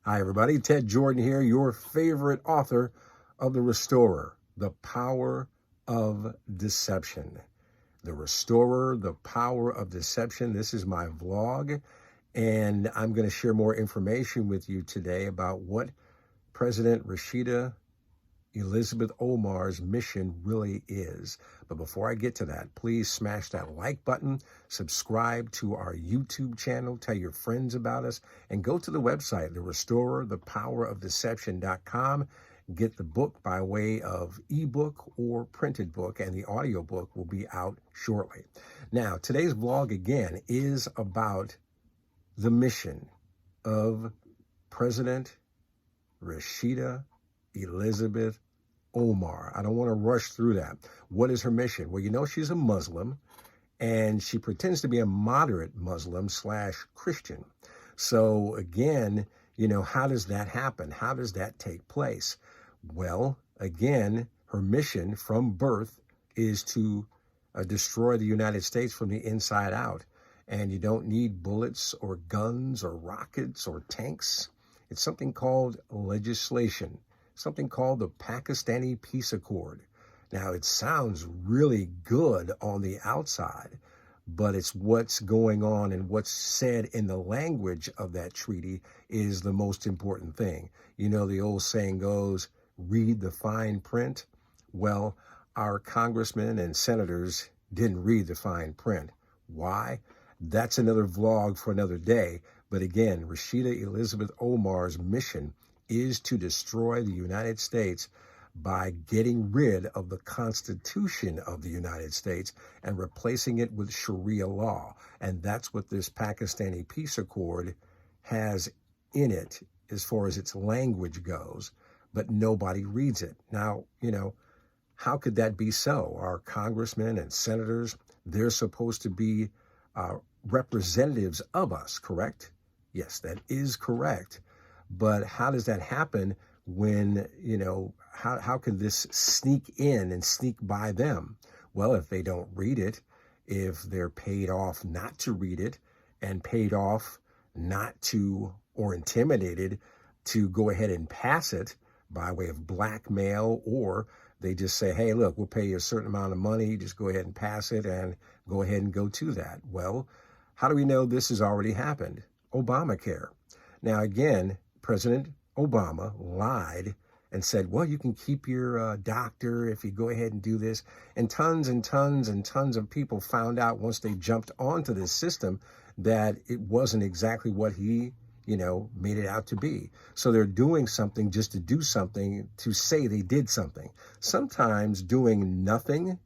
Hi, everybody. Ted Jordan here, your favorite author of The Restorer, The Power of Deception. The Restorer, The Power of Deception. This is my vlog, and I'm going to share more information with you today about what President Rashida Elizabeth Omar's mission really is. But before I get to that, please smash that like button, subscribe to our YouTube channel, tell your friends about us, and go to the website, The Restorer, thepowerofdeception.com. Get the book by way of ebook or printed book, and the audiobook will be out shortly. Now, today's vlog again is about the mission of President Rashida Elizabeth Omar. I don't want to rush through that. What is her mission? Well, you know, she's a Muslim, and she pretends to be a moderate Muslim / Christian. So again, you know, how does that happen? How does that take place? Well, again, her mission from birth is to destroy the United States from the inside out. And you don't need bullets or guns or rockets or tanks. It's something called legislation, something called the Pakistani Peace Accord. Now, it sounds really good on the outside, but it's what's going on and what's said in the language of that treaty is the most important thing. You know, the old saying goes, read the fine print. Well, our congressmen and senators didn't read the fine print. Why? That's another vlog for another day. But again, Rashida Elizabeth Omar's mission is to destroy the United States by getting rid of the Constitution of the United States and replacing it with Sharia law. And that's what this Pakistani Peace Accord has in it as far as its language goes, but nobody reads it. Now, you know, how could that be so? Our congressmen and senators, they're supposed to be representatives of us, correct? Yes, that is correct. But how does that happen when, you know, how can this sneak in and sneak by them? Well, if they don't read it, if they're paid off not to read it and paid off not to, or intimidated to go ahead and pass it by way of blackmail, or they just say, hey, look, we'll pay you a certain amount of money, just go ahead and pass it and go ahead and go to that. Well, how do we know this has already happened? Obamacare. Now, again, President Obama lied and said, well, you can keep your doctor if you go ahead and do this. And tons and tons and tons of people found out once they jumped onto this system that it wasn't exactly what he, you know, made it out to be. So they're doing something just to do something, to say they did something. Sometimes doing nothing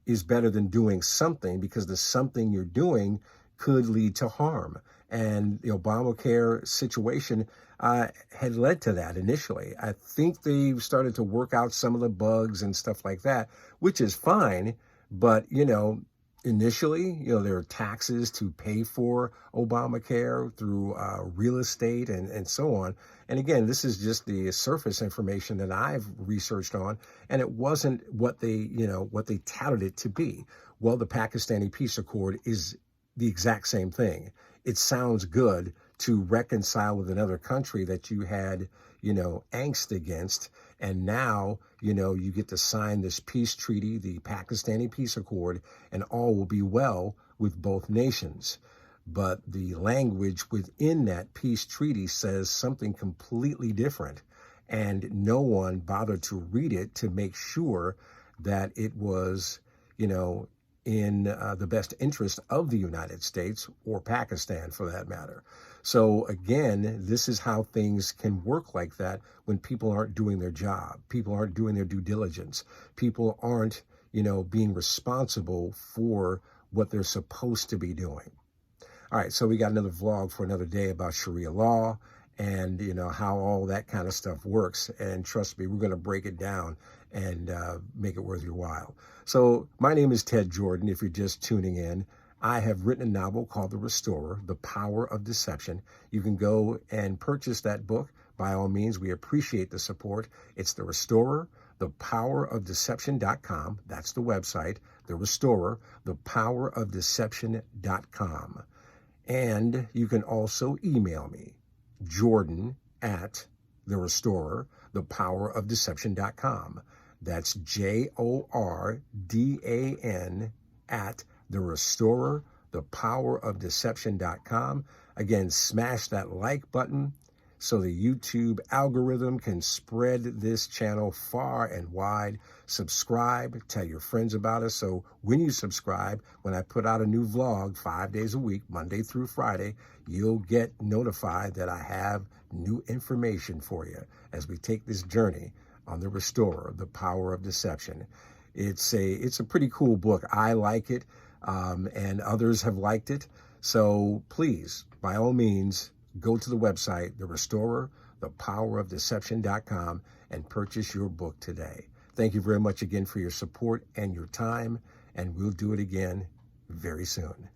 is better than doing something, because the something you're doing could lead to harm. And the Obamacare situation had led to that initially. I think they've started to work out some of the bugs and stuff like that, which is fine. But, you know, initially, you know, there are taxes to pay for Obamacare through real estate and so on. And again, this is just the surface information that I've researched on, and it wasn't what they, you know, what they touted it to be. Well, the Pakistani Peace Accord is the exact same thing. It sounds good to reconcile with another country that you had, you know, angst against. And now, you know, you get to sign this peace treaty, the Pakistani Peace Accord, and all will be well with both nations. But the language within that peace treaty says something completely different. And no one bothered to read it to make sure that it was, you know, in the best interest of the United States, or Pakistan for that matter. So again, this is how things can work like that when people aren't doing their job. People aren't doing their due diligence. People aren't, you know, being responsible for what they're supposed to be doing. All right, so we got another vlog for another day about Sharia law and, you know, how all that kind of stuff works. And trust me, we're going to break it down and make it worth your while. So my name is Ted Jordan, if you're just tuning in. I have written a novel called The Restorer, The Power of Deception. You can go and purchase that book. By all means, we appreciate the support. It's The Restorer, thepowerofdeception.com. That's the website, The Restorer, thepowerofdeception.com. And you can also email me, Jordan, at The Restorer, The Power of Deception.com. That's JORDAN at The Restorer, The Power of Deception.com. Again, smash that like button so the YouTube algorithm can spread this channel far and wide. Subscribe, tell your friends about us. So when you subscribe, when I put out a new vlog 5 days a week, Monday through Friday, you'll get notified that I have new information for you as we take this journey on The Restorer, The Power of Deception. It's a pretty cool book. I like it, and others have liked it. So please, by all means, go to the website, The Restorer, The Power of Deception.com, and purchase your book today. Thank you very much again for your support and your time, and we'll do it again very soon.